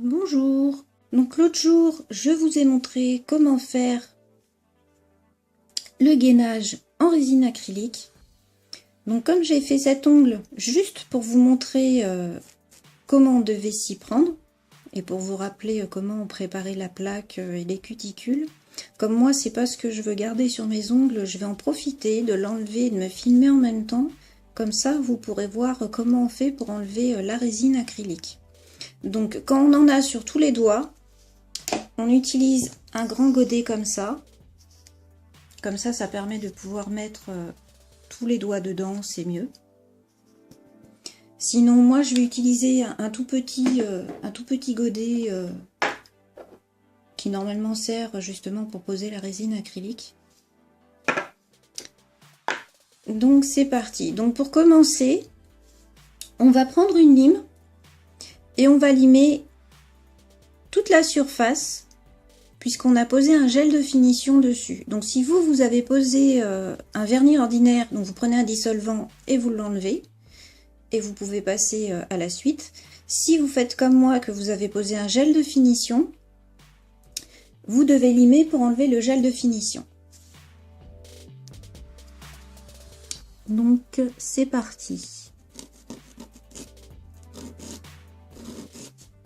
Bonjour. Donc l'autre jour, je vous ai montré comment faire le gainage en résine acrylique. Donc comme j'ai fait cet ongle juste pour vous montrer comment on devait s'y prendre et pour vous rappeler comment on préparait la plaque et les cuticules. Comme moi, c'est pas ce que je veux garder sur mes ongles, je vais en profiter de l'enlever et de me filmer en même temps. Comme ça, vous pourrez voir comment on fait pour enlever la résine acrylique. Donc quand on en a sur tous les doigts, on utilise un grand godet comme ça. Comme ça permet de pouvoir mettre tous les doigts dedans, c'est mieux. Sinon, moi, je vais utiliser un tout petit godet qui normalement sert justement pour poser la résine acrylique. Donc, c'est parti. Donc, pour commencer, on va prendre une lime et on va limer toute la surface puisqu'on a posé un gel de finition dessus. Donc si vous avez posé un vernis ordinaire, donc vous prenez un dissolvant et vous l'enlevez, et vous pouvez passer à la suite. Si vous faites comme moi, que vous avez posé un gel de finition, vous devez limer pour enlever le gel de finition. Donc c'est parti.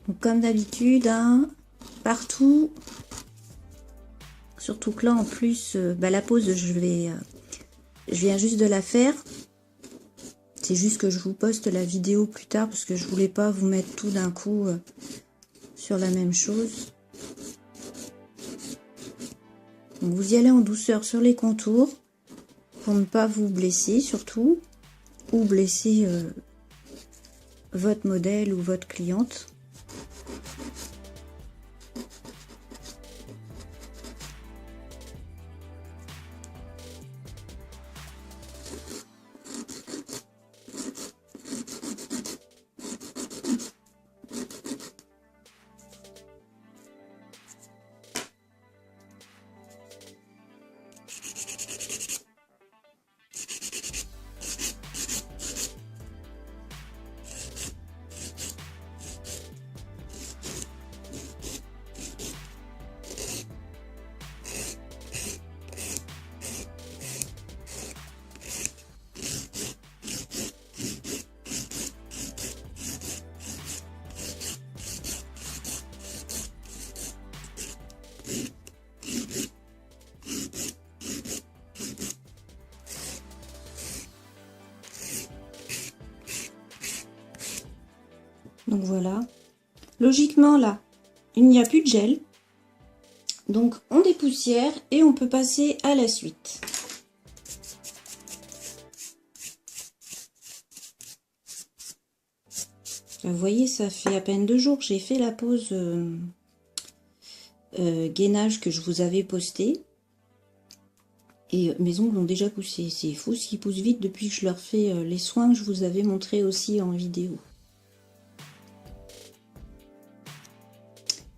Donc, comme d'habitude, hein, partout. Surtout que là, en plus, la pose, je viens juste de la faire. C'est juste que je vous poste la vidéo plus tard parce que je voulais pas vous mettre tout d'un coup sur la même chose. Donc, vous y allez en douceur sur les contours pour ne pas vous blesser surtout, ou blesser votre modèle ou votre cliente. Donc voilà. Logiquement là, il n'y a plus de gel. Donc on dépoussière et on peut passer à la suite. Vous voyez, ça fait à peine 2 jours que j'ai fait la pause gainage que je vous avais posté. Et mes ongles ont déjà poussé. C'est fou ce qui pousse vite depuis que je leur fais les soins que je vous avais montré aussi en vidéo.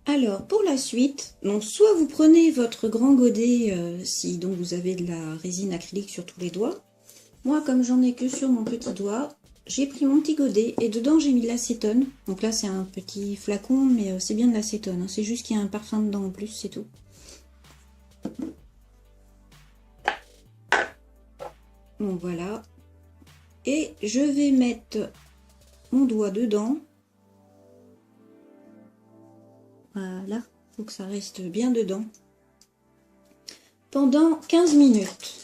Alors, pour la suite, donc soit vous prenez votre grand godet, si donc vous avez de la résine acrylique sur tous les doigts. Moi, comme j'en ai que sur mon petit doigt, j'ai pris mon petit godet et dedans j'ai mis de l'acétone. Donc là, c'est un petit flacon, mais c'est bien de l'acétone, hein. C'est juste qu'il y a un parfum dedans en plus, c'est tout. Donc voilà. Et je vais mettre mon doigt dedans. Voilà, faut que ça reste bien dedans. Pendant 15 minutes.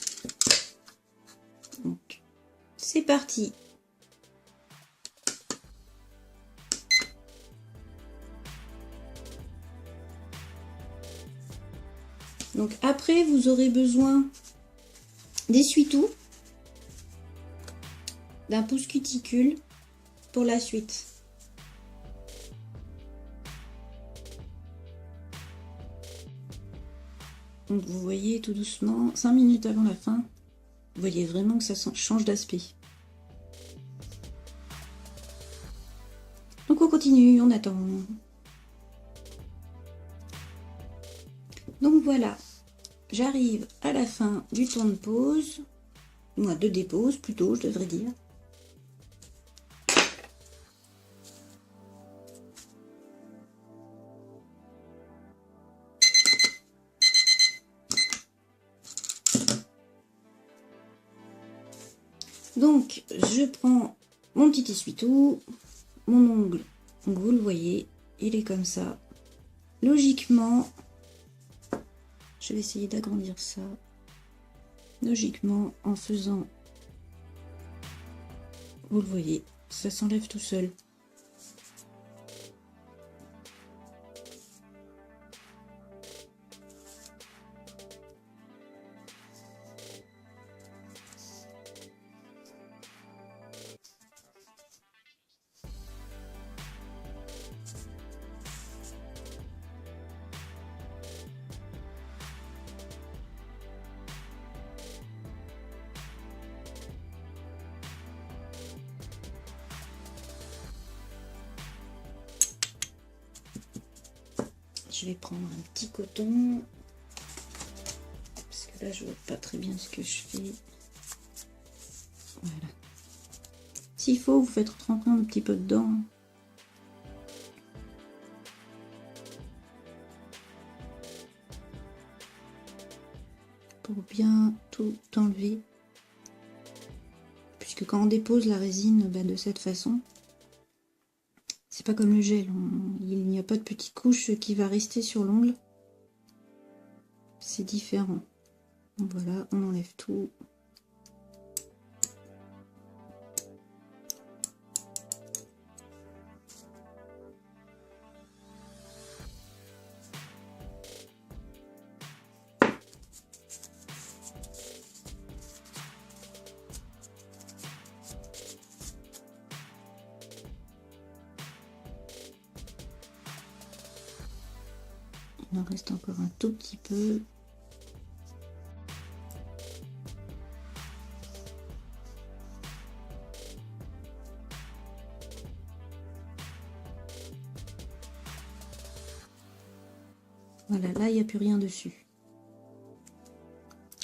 Donc, c'est parti. Donc après, vous aurez besoin d'essuie-tout, d'un pouce cuticule pour la suite. Donc vous voyez tout doucement, 5 minutes avant la fin, vous voyez vraiment que ça change d'aspect. Donc on continue, on attend. Donc voilà, j'arrive à la fin du temps de pause, de dépose plutôt, je devrais dire. Donc, je prends mon petit essuie-tout, mon ongle, donc vous le voyez, il est comme ça. Logiquement, je vais essayer d'agrandir ça. Logiquement, en faisant, vous le voyez, ça s'enlève tout seul. Je vais prendre un petit coton, parce que là je vois pas très bien ce que je fais. Voilà. S'il faut, vous faites tremper un petit peu dedans. Pour bien tout enlever. Puisque quand on dépose la résine de cette façon, c'est pas comme le gel, il n'y a pas de petite couche qui va rester sur l'ongle. C'est différent. Donc voilà, on enlève tout. Il en reste encore un tout petit peu. Voilà, là il n'y a plus rien dessus.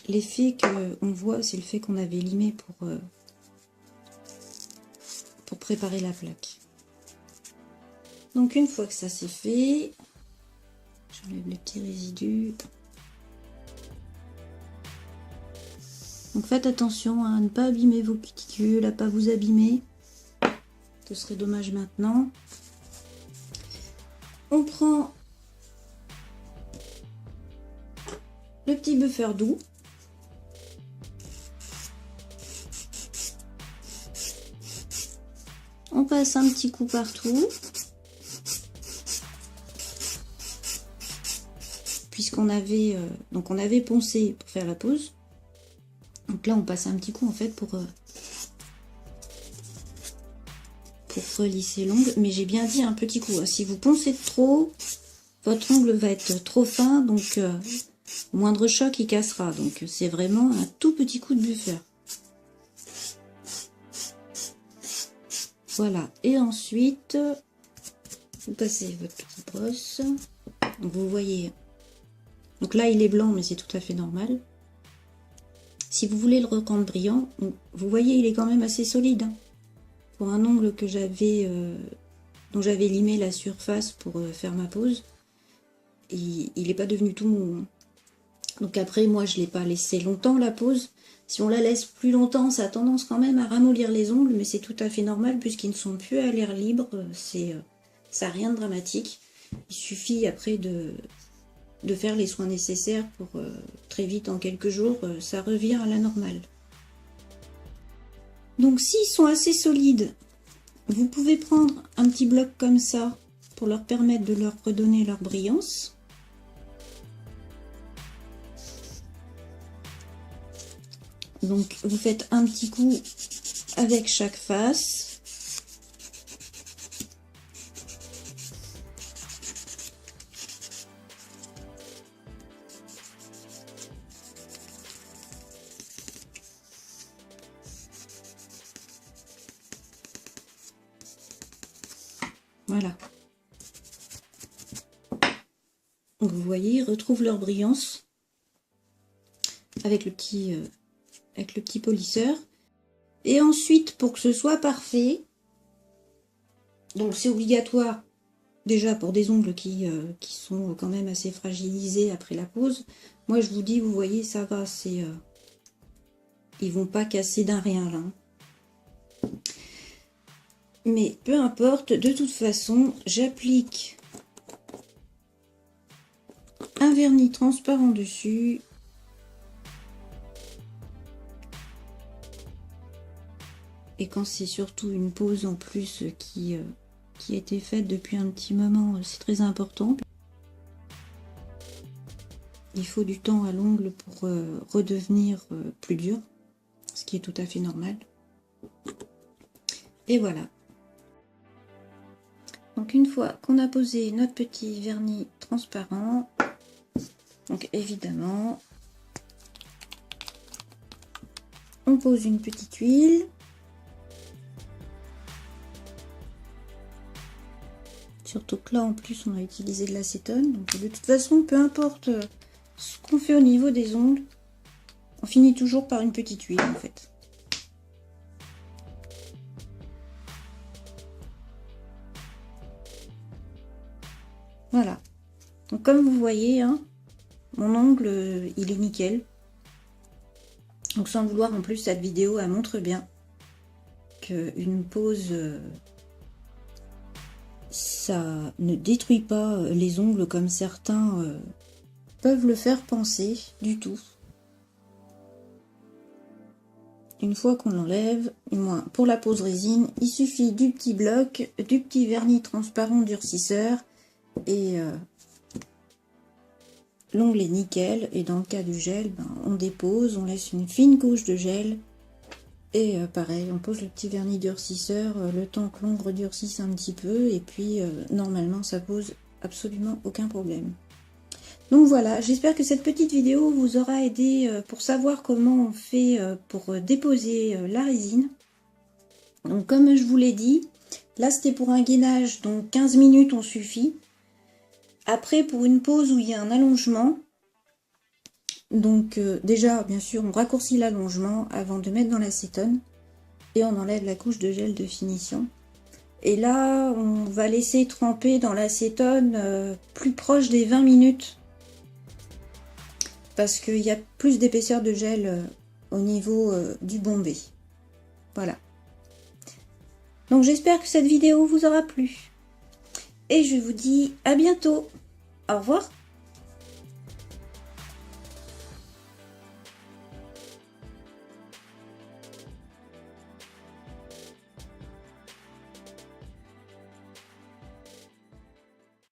L'effet qu'on voit, c'est le fait qu'on avait limé pour préparer la plaque. Donc une fois que ça c'est fait, j'enlève les petits résidus. Donc faites attention à ne pas abîmer vos cuticules, à ne pas vous abîmer. Ce serait dommage maintenant. On prend le petit buffer doux. On passe un petit coup partout. Puisqu'on avait, donc on avait poncé pour faire la pose. Donc là on passe un petit coup en fait pour relisser l'ongle. Mais j'ai bien dit un petit coup. Si vous poncez trop, votre ongle va être trop fin. Donc au moindre choc il cassera. Donc c'est vraiment un tout petit coup de buffer. Voilà. Et ensuite, vous passez votre petite brosse. Donc vous voyez. Donc là il est blanc mais c'est tout à fait normal. Si vous voulez le rendre brillant, vous voyez il est quand même assez solide. Hein. Pour un ongle que j'avais dont j'avais limé la surface pour faire ma pose, il n'est pas devenu tout mou. Hein. Donc après moi je ne l'ai pas laissé longtemps la pose. Si on la laisse plus longtemps, ça a tendance quand même à ramollir les ongles, mais c'est tout à fait normal puisqu'ils ne sont plus à l'air libre. Ça n'a rien de dramatique. Il suffit après de faire les soins nécessaires pour très vite, en quelques jours, ça revient à la normale. Donc s'ils sont assez solides, vous pouvez prendre un petit bloc comme ça pour leur permettre de leur redonner leur brillance. Donc vous faites un petit coup avec chaque face. Voilà. Donc vous voyez, ils retrouvent leur brillance avec le petit polisseur. Et ensuite, pour que ce soit parfait, donc c'est obligatoire déjà pour des ongles qui sont quand même assez fragilisés après la pose. Moi je vous dis, vous voyez, ça va, ils vont pas casser d'un rien là. Mais peu importe, de toute façon, j'applique un vernis transparent dessus. Et quand c'est surtout une pose en plus qui a été faite depuis un petit moment, c'est très important. Il faut du temps à l'ongle pour redevenir plus dur, ce qui est tout à fait normal. Et voilà. Donc une fois qu'on a posé notre petit vernis transparent, donc évidemment, on pose une petite huile. Surtout que là en plus on a utilisé de l'acétone, donc de toute façon peu importe ce qu'on fait au niveau des ongles, on finit toujours par une petite huile en fait. Voilà, donc comme vous voyez, hein, mon ongle il est nickel. Donc sans le vouloir en plus, cette vidéo elle montre bien qu'une pose, ça ne détruit pas les ongles comme certains peuvent le faire penser du tout. Une fois qu'on l'enlève, moins pour la pose résine, il suffit du petit bloc, du petit vernis transparent durcisseur et l'ongle est nickel. Et dans le cas du gel, ben, on dépose, on laisse une fine couche de gel et pareil, on pose le petit vernis durcisseur le temps que l'ongle durcisse un petit peu et puis normalement ça pose absolument aucun problème. Donc voilà, j'espère que cette petite vidéo vous aura aidé pour savoir comment on fait pour déposer la résine. Donc comme je vous l'ai dit, là c'était pour un gainage, donc 15 minutes on suffit. Après pour une pose où il y a un allongement, donc déjà bien sûr on raccourcit l'allongement avant de mettre dans l'acétone et on enlève la couche de gel de finition. Et là on va laisser tremper dans l'acétone plus proche des 20 minutes. Parce qu'il y a plus d'épaisseur de gel au niveau du bombé. Voilà. Donc j'espère que cette vidéo vous aura plu. Et je vous dis à bientôt. Au revoir.